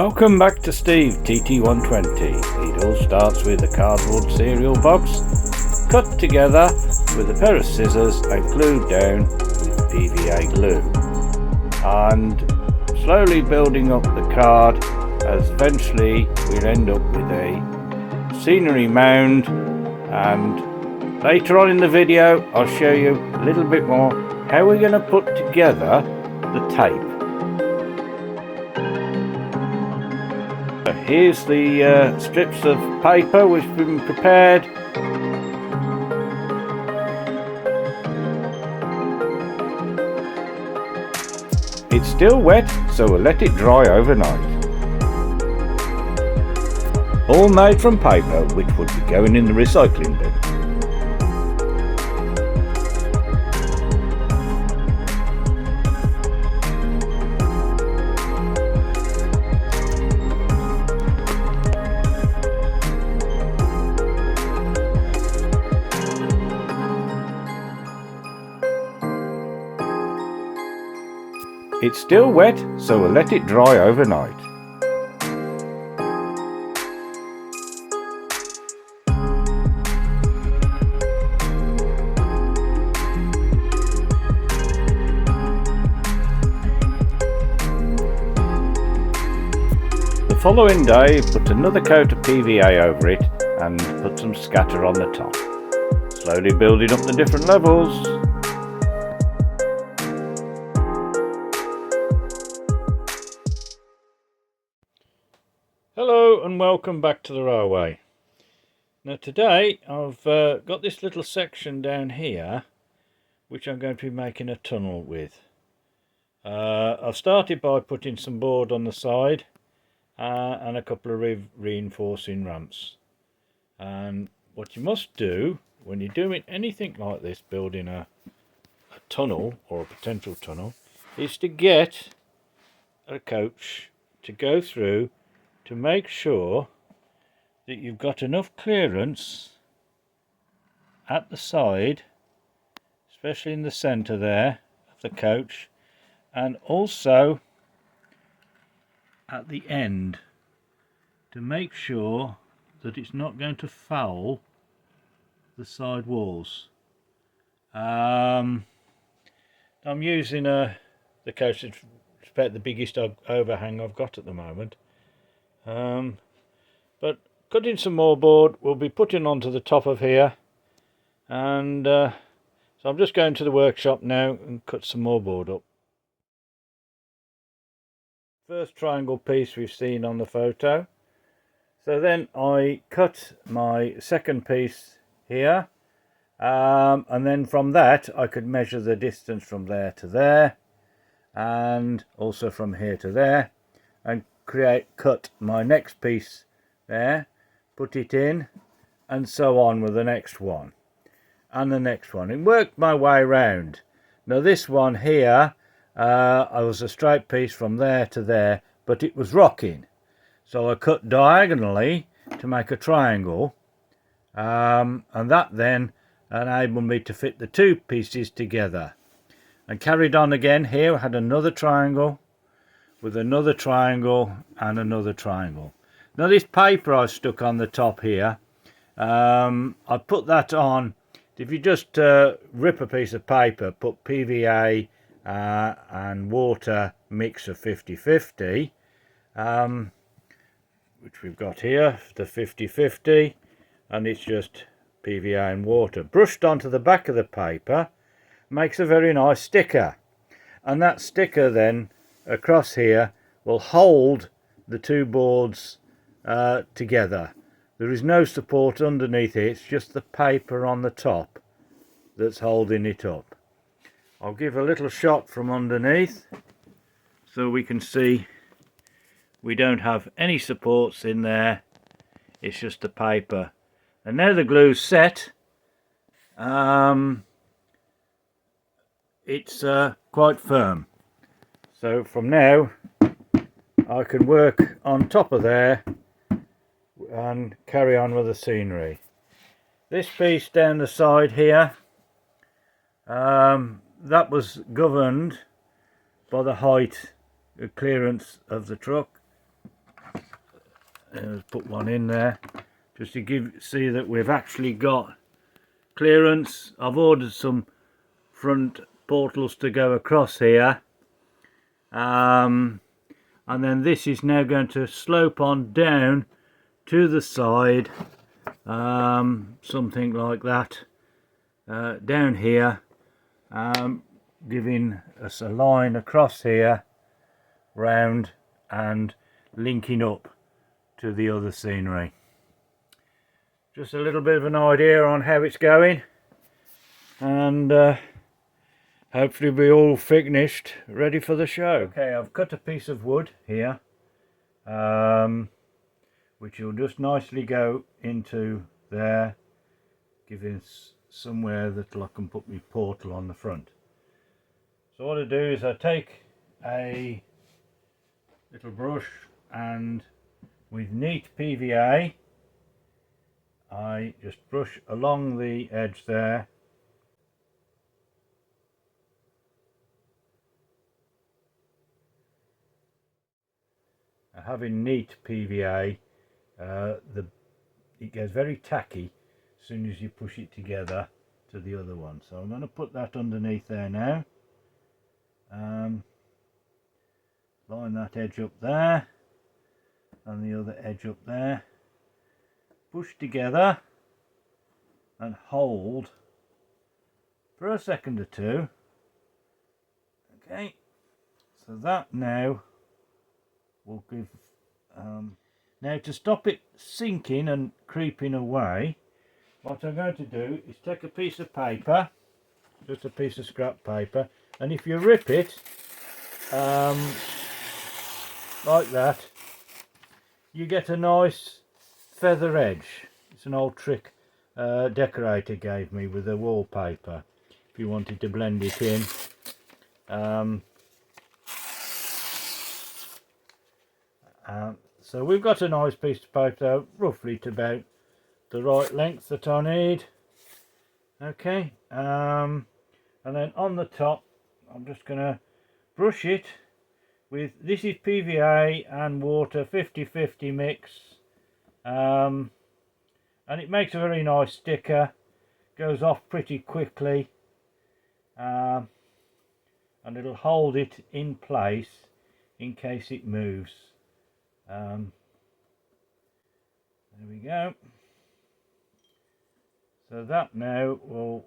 Welcome back to Steve TT120. It all starts with a cardboard cereal box cut together with a pair of scissors and glued down with PVA glue, and slowly building up the card as eventually we'll end up with a scenery mound. And later on in the video I'll show you a little bit more how we're going to put together the tape. Here's the strips of paper which have been prepared. It's still wet, so we'll let it dry overnight. All made from paper which would be going in the recycling bin. It's still wet, so we'll let it dry overnight. The following day, put another coat of PVA over it and put some scatter on the top, slowly building up the different levels. Hello and welcome back to the railway. Now today I've got this little section down here which I'm going to be making a tunnel with. I've started by putting some board on the side and a couple of reinforcing ramps. And what you must do when you're doing anything like this, building a tunnel or a potential tunnel, is to get a coach to go through to make sure that you've got enough clearance at the side, especially in the centre there of the coach, and also at the end, to make sure that it's not going to foul the side walls. I'm using the coach that's about the biggest overhang I've got at the moment. But cutting some more board we'll be putting onto the top of here, and so I'm just going to the workshop now and cut some more board up. First triangle piece we've seen on the photo, so then I cut my second piece here, and then from that I could measure the distance from there to there and also from here to there, and cut my next piece there, put it in, and so on with the next one and the next one, and worked my way around. Now this one here, I was a straight piece from there to there, but it was rocking, so I cut diagonally to make a triangle, and that then enabled me to fit the two pieces together, and carried on again. Here I had another triangle with another triangle and another triangle. Now this paper I stuck on the top here, I put that on. If you just rip a piece of paper, put PVA and water mix of 50-50, which we've got here, the 50-50, and it's just PVA and water brushed onto the back of the paper, makes a very nice sticker, and that sticker then across here will hold the two boards together. There is no support underneath it, it's just the paper on the top that's holding it up. I'll give a little shot from underneath so we can see we don't have any supports in there, it's just the paper. And now the glue's set, it's quite firm. So from now I can work on top of there and carry on with the scenery. This piece down the side here, that was governed by the height, the clearance of the truck, Let's put one in there just to see that we've actually got clearance. I've ordered some front portals to go across here, and then this is now going to slope on down to the side, something like that, down here, giving us a line across here, round and linking up to the other scenery. Just a little bit of an idea on how it's going, and hopefully we're all finished, ready for the show. Okay, I've cut a piece of wood here, which will just nicely go into there, giving us somewhere that I can put my portal on the front. So what I do is I take a little brush, and with neat PVA I just brush along the edge there, having neat PVA, it gets very tacky as soon as you push it together to the other one. So I'm going to put that underneath there now, line that edge up there and the other edge up there, push together and hold for a second or two. Okay, so that now will give now, to stop it sinking and creeping away, what I'm going to do is take a piece of paper, just a piece of scrap paper, and if you rip it like that, you get a nice feather edge. It's an old trick decorator gave me with a wallpaper if you wanted to blend it in. So we've got a nice piece of paper, roughly to about the right length that I need. Okay, and then on the top I'm just going to brush it with, this is PVA and water 50-50 mix, and it makes a very nice sticker, goes off pretty quickly, and it'll hold it in place in case it moves. There we go. So that now will,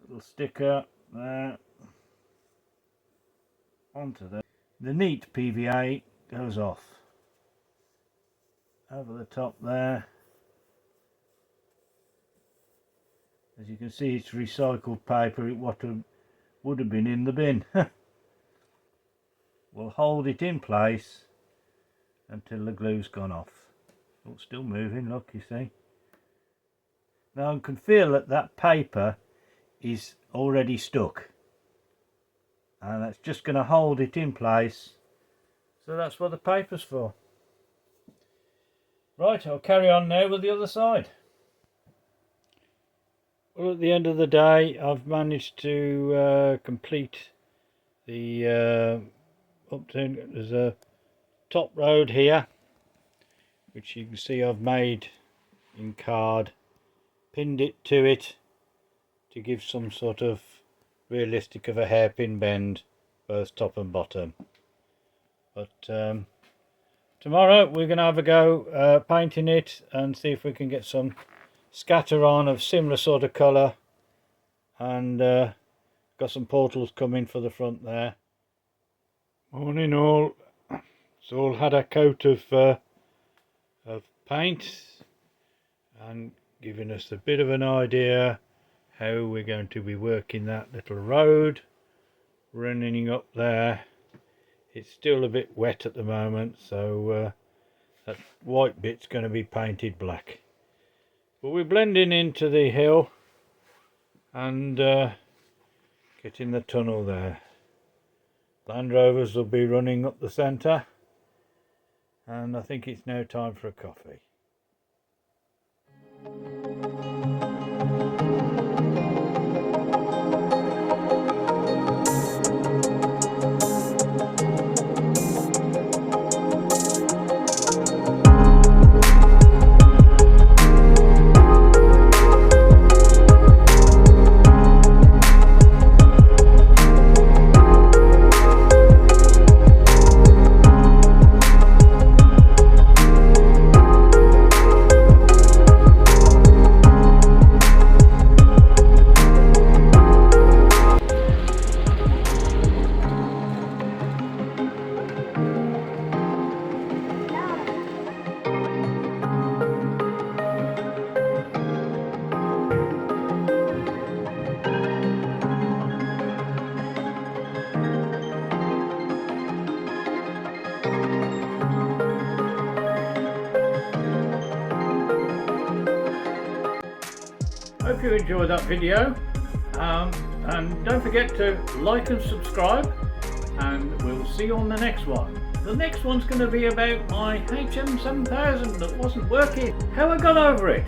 little sticker there onto the neat PVA goes off over the top there. As you can see, it's recycled paper. What would have been in the bin. We'll hold it in place until the glue's gone off. Oh, it's still moving, look, you see. Now I can feel that that paper is already stuck, and that's just going to hold it in place. So that's what the paper's for. Right, I'll carry on now with the other side. Well, at the end of the day, I've managed to complete the there's a top road here, which you can see I've made in card, pinned it to it to give some sort of realistic of a hairpin bend both top and bottom. But tomorrow we're going to have a go painting it and see if we can get some scatter on of similar sort of colour, and got some portals coming for the front there. Morning all. It's all had a coat of paint and giving us a bit of an idea how we're going to be working that little road running up there. It's still a bit wet at the moment, so that white bit's going to be painted black. But we're blending into the hill and getting the tunnel there. Land Rovers will be running up the centre, and I think it's now time for a coffee. hope you enjoyed that video, and don't forget to like and subscribe, and we'll see you on the next one. The next one's going to be about my HM7000 that wasn't working, how I got over it.